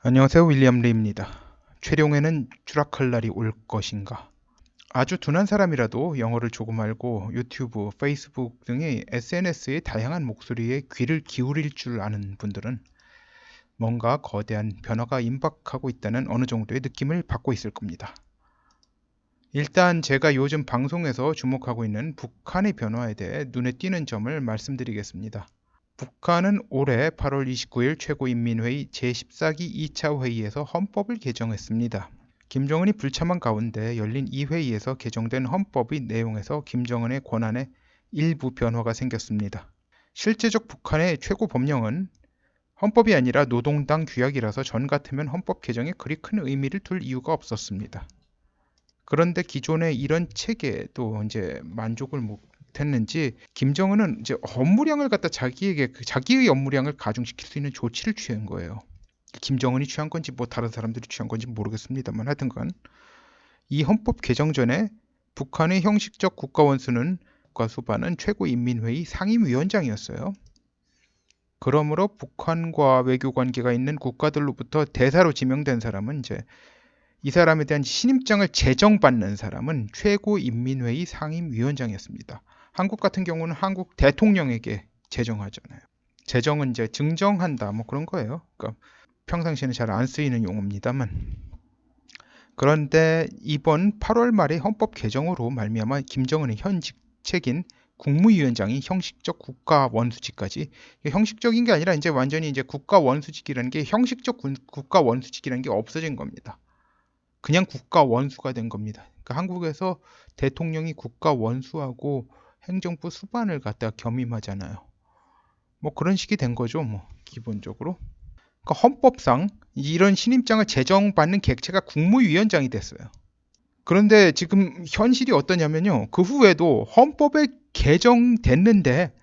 안녕하세요. 윌리엄 리입니다. 최룡해는 추락할 날이 올 것인가? 아주 둔한 사람이라도 영어를 조금 알고 유튜브, 페이스북 등의 SNS의 다양한 목소리에 귀를 기울일 줄 아는 분들은 뭔가 거대한 변화가 임박하고 있다는 어느 정도의 느낌을 받고 있을 겁니다. 일단 제가 요즘 방송에서 주목하고 있는 북한의 변화에 대해 눈에 띄는 점을 말씀드리겠습니다. 북한은 올해 8월 29일 최고인민회의 제14기 2차 회의에서 헌법을 개정했습니다. 김정은이 불참한 가운데 열린 이 회의에서 개정된 헌법의 내용에서 김정은의 권한에 일부 변화가 생겼습니다. 실제적 북한의 최고 법령은 헌법이 아니라 노동당 규약이라서 전 같으면 헌법 개정에 그리 큰 의미를 둘 이유가 없었습니다. 그런데 기존의 이런 체계도 이제 만족을 못했는지 김정은은 이제 업무량을 갖다 자기의 업무량을 가중시킬 수 있는 조치를 취한 거예요. 김정은이 취한 건지 뭐 다른 사람들이 취한 건지 모르겠습니다만 하여튼간 이 헌법 개정 전에 북한의 형식적 국가 원수는 국가수반은 최고인민회의 상임위원장이었어요. 그러므로 북한과 외교 관계가 있는 국가들로부터 대사로 지명된 사람은 이제 이 사람에 대한 신임장을 제정받는 사람은 최고인민회의 상임위원장이었습니다. 한국 같은 경우는 한국 대통령에게 제정하잖아요. 제정은 이제 증정한다 뭐 그런 거예요. 그러니까 평상시에는 잘 안 쓰이는 용어입니다만. 그런데 이번 8월 말에 헌법 개정으로 말미암아 김정은의 현 직책인 국무위원장이 형식적 국가 원수직까지, 형식적인 게 아니라 이제 완전히 이제 국가 원수직이라는 게 형식적 국가 원수직이라는 게 없어진 겁니다. 그냥 국가 원수가 된 겁니다. 그러니까 한국에서 대통령이 국가 원수하고 행정부 수반을 갖다 겸임하잖아요. 뭐 그런 식이 된 거죠, 뭐 기본적으로. 그러니까 헌법상 이런 신임장을 제정받는 객체가 국무위원장이 됐어요. 그런데 지금 현실이 어떠냐면요. 그 후에도 헌법에 개정됐는데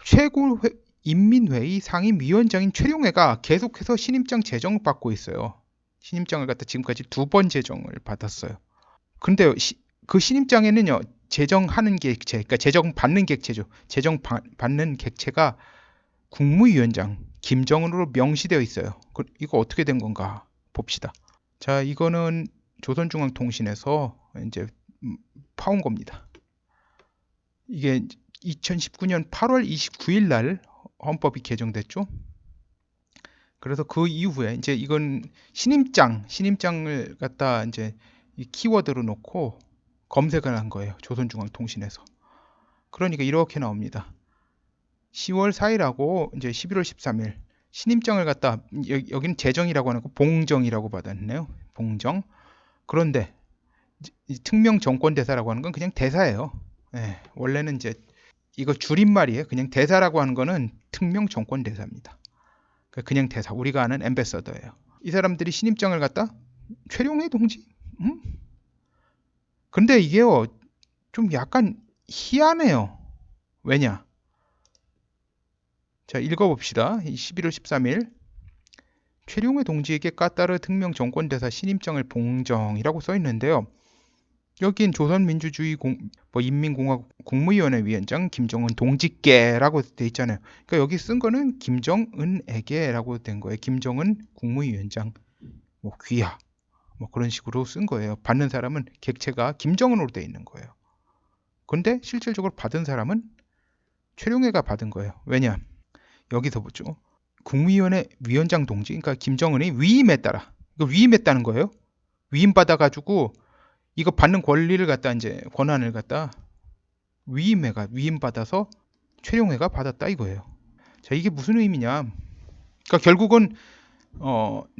최고인민회의 상임위원장인 최룡해가 계속해서 신임장 제정을 받고 있어요. 신임장을 갖다 지금까지 2번 제정을 받았어요. 근데 그 신임장에는요, 제정하는 객체, 그러니까 제정받는 객체죠. 제정받는 객체가 국무위원장 김정은으로 명시되어 있어요. 이거 어떻게 된 건가 봅시다. 자, 이거는 조선중앙통신에서 이제 파온 겁니다. 이게 2019년 8월 29일 날 헌법이 개정됐죠. 그래서 그 이후에 이제 이건 신임장을 갖다 이제 이 키워드로 놓고 검색을 한 거예요. 조선중앙통신에서. 그러니까 이렇게 나옵니다. 10월 4일하고 이제 11월 13일 신임장을 갖다 여기는 제정이라고 하는 거 봉정이라고 받았네요. 봉정. 그런데 특명 정권대사라고 하는 건 그냥 대사예요. 예, 원래는 이제 이거 줄임말이에요. 그냥 대사라고 하는 거는 특명 정권대사입니다. 그냥 대사, 우리가 아는 엠베서더예요. 이 사람들이 신임장을 갖다 최룡해 동지? 응? 근데 이게요, 좀 약간 희한해요. 왜냐? 자, 읽어봅시다. 11월 13일 최룡해 동지에게 까따르 특명 정권대사 신임장을 봉정이라고 써 있는데요. 여긴 조선민주주의 인민공화국 국무위원회 위원장 김정은 동지께라고 돼 있잖아요. 그러니까 여기 쓴 거는 김정은에게라고 된 거예요. 김정은 국무위원장, 뭐 귀하, 뭐 그런 식으로 쓴 거예요. 받는 사람은 객체가 김정은으로 돼 있는 거예요. 근데 실질적으로 받은 사람은 최룡해가 받은 거예요. 왜냐? 여기서 보죠. 국무위원회 위원장 동지, 그러니까 김정은이 위임에 따라, 이거 위임했다는 거예요. 위임 받아가지고 이거 받는 권리를 갖다 이제 권한을 갖다 위임 받아서 최룡해가 받았다 이거예요. 자, 이게 무슨 의미냐? 그러니까 결국은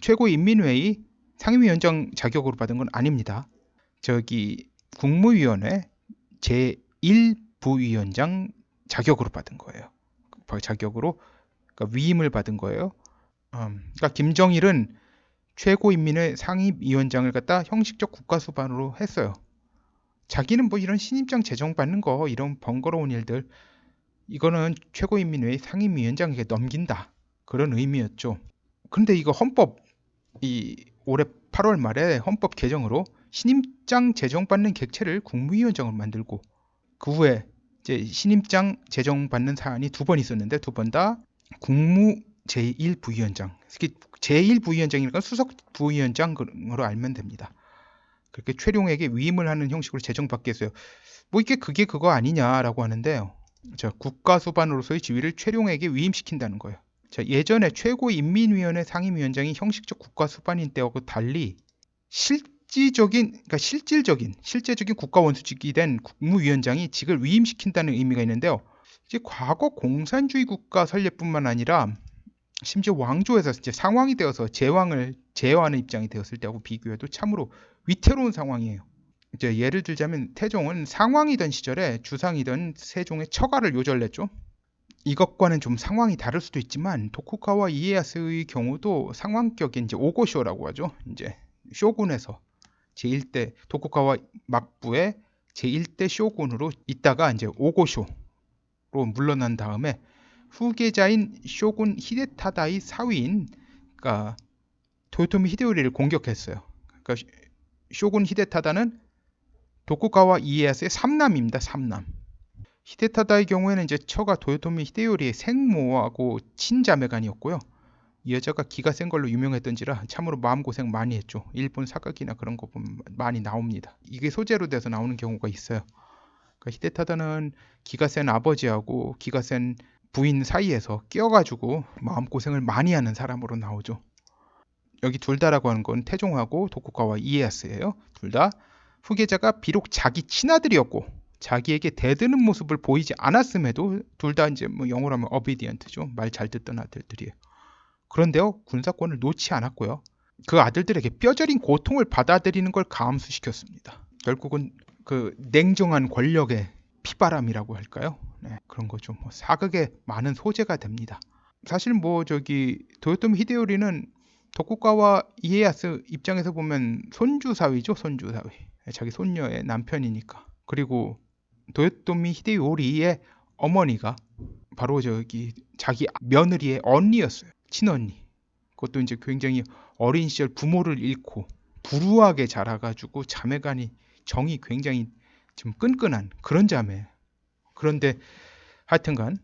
최고인민회의 상임위원장 자격으로 받은 건 아닙니다. 저기 국무위원회 제1부위원장 자격으로 받은 거예요. 자격으로, 그러니까 위임을 받은 거예요. 그러니까 김정일은 최고인민회 상임위원장을 갖다 형식적 국가수반으로 했어요. 자기는 뭐 이런 신임장 제정받는 거, 이런 번거로운 일들, 이거는 최고인민회의 상임위원장에게 넘긴다, 그런 의미였죠. 근데 이거 올해 8월 말에 헌법 개정으로 신임장 제정받는 객체를 국무위원장으로 만들고, 그 후에 이제 신임장 제정받는 사안이 2번 있었는데 2번 다 제1부위원장. 제1부위원장이니까 수석 부위원장으로 알면 됩니다. 그렇게 최룡에게 위임을 하는 형식으로 제정받게 했어요. 뭐 이게 그게 그거 아니냐라고 하는데요. 자, 국가수반으로서의 지위를 최룡에게 위임시킨다는 거예요. 자, 예전에 최고인민위원회 상임위원장이 형식적 국가수반인 때하고 달리 실제적인 국가원수직이 된 국무위원장이 직을 위임시킨다는 의미가 있는데요. 이제 과거 공산주의 국가 설례뿐만 아니라 심지어 왕조에서 이제 상왕이 되어서 제왕을 제어하는 입장이 되었을 때하고 비교해도 참으로 위태로운 상황이에요. 이제 예를 들자면 태종은 상왕이던 시절에 주상이던 세종의 처가를 요절냈죠. 이것과는 좀 상황이 다를 수도 있지만 도쿠가와 이에야스의 경우도 상왕격인 이제 오고쇼라고 하죠. 이제 쇼군에서 제1대 도쿠가와 막부의 제1대 쇼군으로 있다가 이제 오고쇼로 물러난 다음에 후계자인 쇼군 히데타다의 사위인 그러니까 도요토미 히데요리를 공격했어요. 그러니까 쇼군 히데타다는 도쿠가와 이에야스의 삼남입니다. 삼남. 히데타다의 경우에는 이제 처가 도요토미 히데요리의 생모하고 친자매간이었고요. 이 여자가 기가 센 걸로 유명했던지라 참으로 마음고생 많이 했죠. 일본 사극이나 그런 거 보면 많이 나옵니다. 이게 소재로 돼서 나오는 경우가 있어요. 그러니까 히데타다는 기가 센 아버지하고 기가 센 부인 사이에서 끼어가지고 마음고생을 많이 하는 사람으로 나오죠. 여기 둘 다라고 하는 건 태종하고 도쿠가와 이에야스예요. 둘 다 후계자가 비록 자기 친아들이었고 자기에게 대드는 모습을 보이지 않았음에도 둘 다 이제 뭐 영어로 하면 obedient죠. 말 잘 듣던 아들들이에요. 그런데요, 군사권을 놓지 않았고요. 그 아들들에게 뼈저린 고통을 받아들이는 걸 감수시켰습니다. 결국은 그 냉정한 권력의 피바람이라고 할까요? 네, 그런 거죠. 뭐 사극의 많은 소재가 됩니다. 사실 뭐 저기 도요토미 히데요리는 도쿠가와 이에야스 입장에서 보면 손주사위죠, 손주사위. 자기 손녀의 남편이니까. 그리고 도요토미 히데요리의 어머니가 바로 저기 자기 며느리의 언니였어요. 친언니. 그것도 이제 굉장히 어린 시절 부모를 잃고 불우하게 자라가지고 자매간이 정이 굉장히 좀 끈끈한 그런 자매. 그런데 하여튼간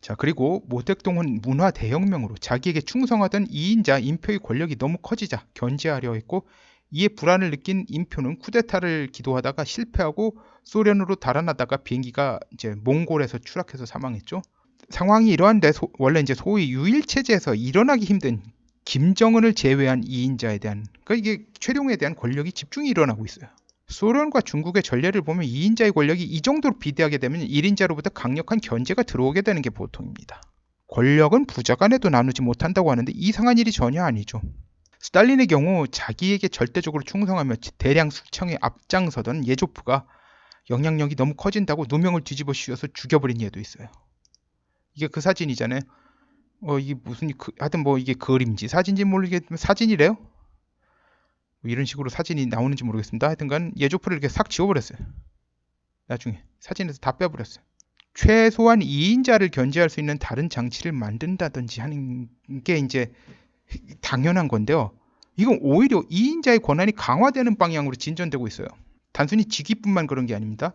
자, 그리고 모택동은 문화 대혁명으로 자기에게 충성하던 이인자 인표의 권력이 너무 커지자 견제하려 했고 이에 불안을 느낀 인표는 쿠데타를 기도하다가 실패하고 소련으로 달아나다가 비행기가 이제 몽골에서 추락해서 사망했죠. 상황이 이러한데 원래 이제 소위 유일 체제에서 일어나기 힘든 김정은을 제외한 이인자에 대한 그러니까 이게 최룡에 대한 권력이 집중이 일어나고 있어요. 소련과 중국의 전례를 보면 2인자의 권력이 이 정도로 비대하게 되면 1인자로부터 강력한 견제가 들어오게 되는 게 보통입니다. 권력은 부자간에도 나누지 못한다고 하는데 이상한 일이 전혀 아니죠. 스탈린의 경우 자기에게 절대적으로 충성하며 대량 숙청에 앞장서던 예조프가 영향력이 너무 커진다고 누명을 뒤집어 씌워서 죽여버린 예도 있어요. 이게 그 사진이잖아요. 이게 무슨 하여튼 뭐 이게 그림인지 사진인지 모르겠지만 사진이래요. 뭐 이런 식으로 사진이 나오는지 모르겠습니다. 하여튼간 예조프를 이렇게 싹 지워버렸어요. 나중에 사진에서 다 빼버렸어요. 최소한 2인자를 견제할 수 있는 다른 장치를 만든다든지 하는 게 이제 당연한 건데요. 이건 오히려 2인자의 권한이 강화되는 방향으로 진전되고 있어요. 단순히 직위뿐만 그런 게 아닙니다.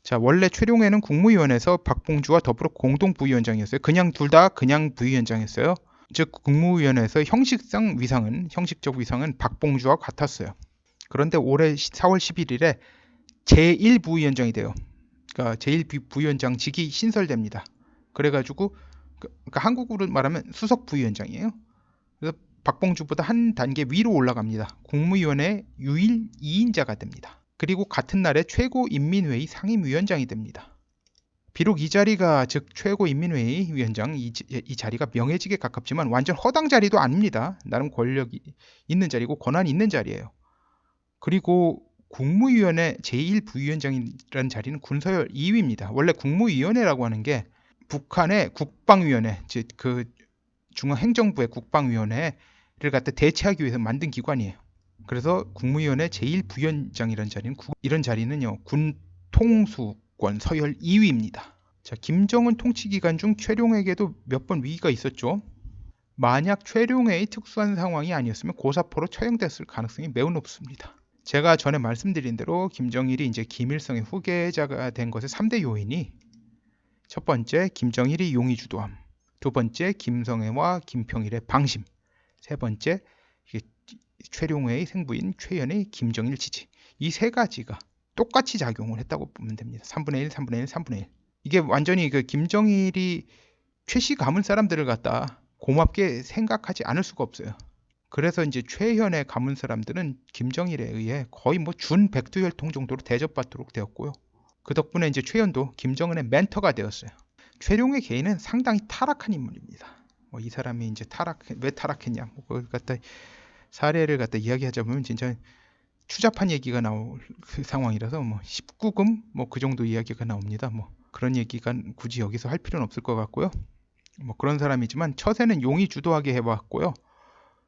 자, 원래 최룡해는 국무위원회에서 박봉주와 더불어 공동부위원장이었어요. 그냥 둘 다 그냥 부위원장이었어요. 즉 국무위원회에서 형식적 위상은 박봉주와 같았어요. 그런데 올해 4월 11일에 제1부위원장이 돼요. 그러니까 제1부위원장직이 신설됩니다. 그래가지고 그러니까 한국으로 말하면 수석 부위원장이에요. 그래서 박봉주보다 한 단계 위로 올라갑니다. 국무위원회 유일 2인자가 됩니다. 그리고 같은 날에 최고인민회의 상임위원장이 됩니다. 비록 이 자리가 즉 최고인민회의 위원장 이 자리가 명예직에 가깝지만 완전 허당 자리도 아닙니다. 나름 권력이 있는 자리고 권한이 있는 자리예요. 그리고 국무위원회 제1부위원장이라는 자리는 군서열 2위입니다. 원래 국무위원회라고 하는 게 북한의 국방위원회, 즉 그 중앙행정부의 국방위원회를 갖다 대체하기 위해서 만든 기관이에요. 그래서 국무위원회 제1부위원장이라는 자리는 이런 자리는요 군 통수권 서열 2위입니다. 자, 김정은 통치 기간 중 최룡해에게도 몇 번 위기가 있었죠. 만약 최룡해의 특수한 상황이 아니었으면 고사포로 처형됐을 가능성이 매우 높습니다. 제가 전에 말씀드린 대로 김정일이 이제 김일성의 후계자가 된 것의 3대 요인이 첫 번째 김정일이 용의주도함, 두 번째 김성애와 김평일의 방심. 세 번째 이게 최룡해의 생부인 최연의 김정일 지지. 이 세 가지가 똑같이 작용을 했다고 보면 됩니다. 3분의 1, 3분의 1, 3분의 1. 이게 완전히 그 김정일이 최씨 가문 사람들을 갖다 고맙게 생각하지 않을 수가 없어요. 그래서 이제 최현의 가문 사람들은 김정일에 의해 거의 뭐 준백두혈통 정도로 대접받도록 되었고요. 그 덕분에 이제 최현도 김정은의 멘토가 되었어요. 최룡해 개인은 상당히 타락한 인물입니다. 뭐 이 사람이 이제 왜 타락했냐, 뭐 그걸 갖다 사례를 갖다 이야기하자면 진짜 추잡한 얘기가 나올 그 상황이라서 뭐 19금 뭐 그 정도 이야기가 나옵니다. 뭐 그런 얘기가 굳이 여기서 할 필요는 없을 것 같고요. 뭐 그런 사람이지만 처세는 용이 주도하게 해왔고요.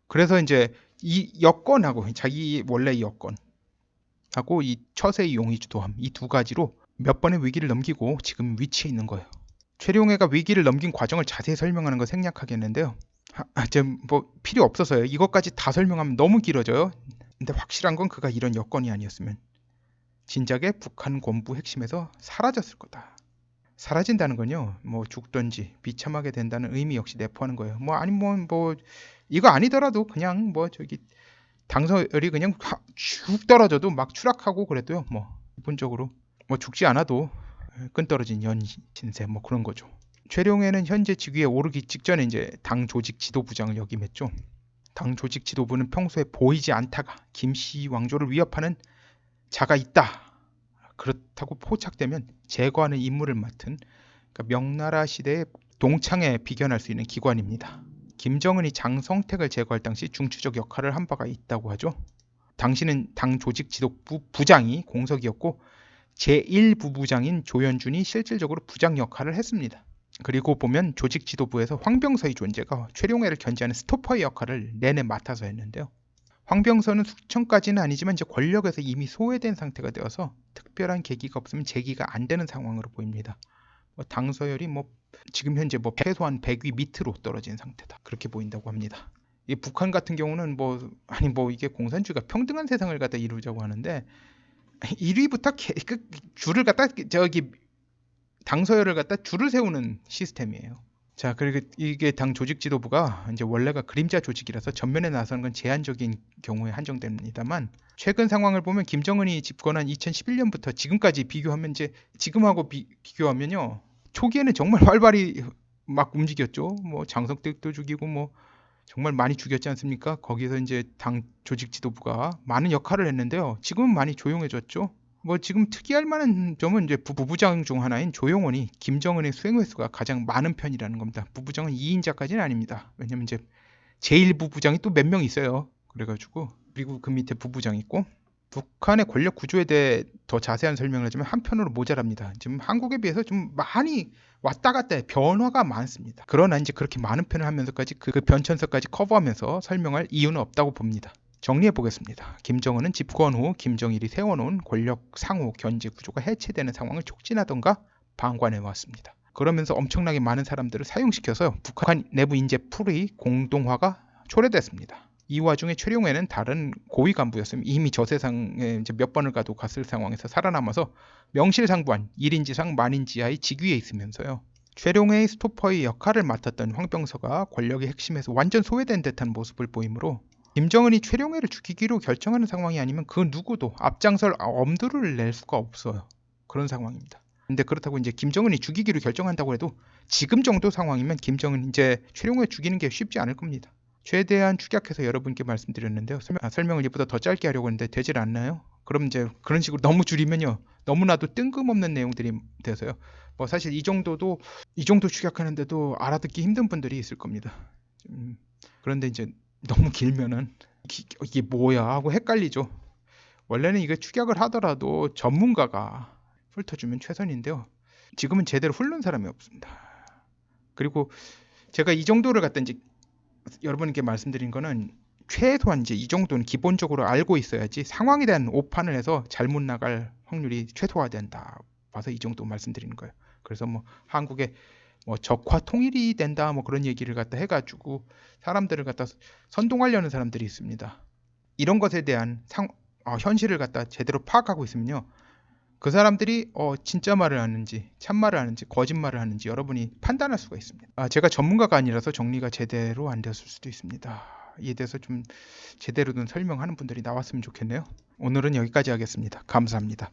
그래서 이제 이 여건하고 자기 원래 여건하고 이 처세의 용이 주도함, 이 두 가지로 몇 번의 위기를 넘기고 지금 위치에 있는 거예요. 최룡해가 위기를 넘긴 과정을 자세히 설명하는 거 생략하겠는데요. 뭐 필요 없어서요. 이것까지 다 설명하면 너무 길어져요. 근데 확실한 건 그가 이런 여건이 아니었으면 진작에 북한 본부 핵심에서 사라졌을 거다. 사라진다는 건요, 뭐 죽든지 비참하게 된다는 의미 역시 내포하는 거예요. 뭐 아니면 뭐 이거 아니더라도 그냥 뭐 저기 당서열이 그냥 쭉 떨어져도 막 추락하고 그래도요, 뭐 기본적으로 뭐 죽지 않아도 끈 떨어진 연신세 뭐 그런 거죠. 최룡해는 현재 직위에 오르기 직전에 이제 당 조직 지도부장을 역임했죠. 당 조직 지도부는 평소에 보이지 않다가 김씨 왕조를 위협하는 자가 있다, 그렇다고 포착되면 제거하는 임무를 맡은, 그러니까 명나라 시대의 동창에 비견할 수 있는 기관입니다. 김정은이 장성택을 제거할 당시 중추적 역할을 한 바가 있다고 하죠. 당시는 당 조직 지도부 부장이 공석이었고 제1부부장인 조연준이 실질적으로 부장 역할을 했습니다. 그리고 보면 조직 지도부에서 황병서의 존재가 최룡해를 견제하는 스토퍼의 역할을 내내 맡아서 했는데요. 황병서는 숙청까지는 아니지만 이제 권력에서 이미 소외된 상태가 되어서 특별한 계기가 없으면 재기가 안 되는 상황으로 보입니다. 당서열이 뭐 지금 현재 뭐 최소한 100위 밑으로 떨어진 상태다, 그렇게 보인다고 합니다. 이 북한 같은 경우는 뭐 이게 공산주의가 평등한 세상을 갖다 이루자고 하는데 1위부터 줄을 갖다 당서열을 갖다 줄을 세우는 시스템이에요. 자, 그리고 이게 당 조직 지도부가 이제 원래가 그림자 조직이라서 전면에 나서는 건 제한적인 경우에 한정됩니다만, 최근 상황을 보면 김정은이 집권한 2011년부터 지금까지 비교하면 이제 지금하고 비교하면요, 초기에는 정말 활발히 막 움직였죠. 뭐 장성택도 죽이고 뭐 정말 많이 죽였지 않습니까? 거기서 이제 당 조직 지도부가 많은 역할을 했는데요. 지금은 많이 조용해졌죠. 뭐 지금 특이할 만한 점은 이제 부부장 중 하나인 조용원이 김정은의 수행 횟수가 가장 많은 편이라는 겁니다. 부부장은 2인자까지는 아닙니다. 왜냐면 이제 제1부부장이 또 몇 명 있어요. 그래가지고 그리고 그 밑에 부부장 있고, 북한의 권력 구조에 대해 더 자세한 설명을 하자면 한편으로 모자랍니다. 지금 한국에 비해서 좀 많이 왔다 갔다 해 변화가 많습니다. 그러나 이제 그렇게 많은 편을 하면서까지 그 변천사까지 커버하면서 설명할 이유는 없다고 봅니다. 정리해 보겠습니다. 김정은은 집권 후 김정일이 세워놓은 권력 상호 견제 구조가 해체되는 상황을 촉진하던가 방관해 왔습니다. 그러면서 엄청나게 많은 사람들을 사용시켜서 북한 내부 인재 풀의 공동화가 초래됐습니다. 이 와중에 최룡해는 다른 고위 간부였으면 이미 저 세상에 이제 몇 번을 가도 갔을 상황에서 살아남아서 명실상부한 1인지상 만인지하의 직위에 있으면서요, 최룡해의 스토퍼의 역할을 맡았던 황병서가 권력의 핵심에서 완전 소외된 듯한 모습을 보이므로 김정은이 최룡해를 죽이기로 결정하는 상황이 아니면 그 누구도 앞장설 엄두를 낼 수가 없어요. 그런 상황입니다. 근데 그렇다고 이제 김정은이 죽이기로 결정한다고 해도 지금 정도 상황이면 김정은 이제 최룡해 죽이는 게 쉽지 않을 겁니다. 최대한 축약해서 여러분께 말씀드렸는데요. 설명을 이보다 더 짧게 하려고 했는데 되질 않나요? 그럼 이제 그런 식으로 너무 줄이면요, 너무나도 뜬금없는 내용들이 돼서요. 뭐 사실 이 정도 축약하는데도 알아듣기 힘든 분들이 있을 겁니다. 그런데 이제 너무 길면은 이게 뭐야 하고 헷갈리죠. 원래는 이거 축약을 하더라도 전문가가 훑어주면 최선인데요. 지금은 제대로 훑는 사람이 없습니다. 그리고 제가 이 정도를 갖다 이제 여러분께 말씀드린 거는 최소한 이제 이 정도는 기본적으로 알고 있어야지 상황에 대한 오판을 해서 잘못 나갈 확률이 최소화된다 봐서 이 정도 말씀드리는 거예요. 그래서 뭐 한국에 뭐 적화 통일이 된다 뭐 그런 얘기를 갖다 해가지고 사람들을 갖다 선동하려는 사람들이 있습니다. 이런 것에 대한 현실을 갖다 제대로 파악하고 있으면요, 그 사람들이 진짜 말을 하는지 참말을 하는지 거짓말을 하는지 여러분이 판단할 수가 있습니다. 제가 전문가가 아니라서 정리가 제대로 안 되었을 수도 있습니다. 이에 대해서 좀 제대로 된 설명하는 분들이 나왔으면 좋겠네요. 오늘은 여기까지 하겠습니다. 감사합니다.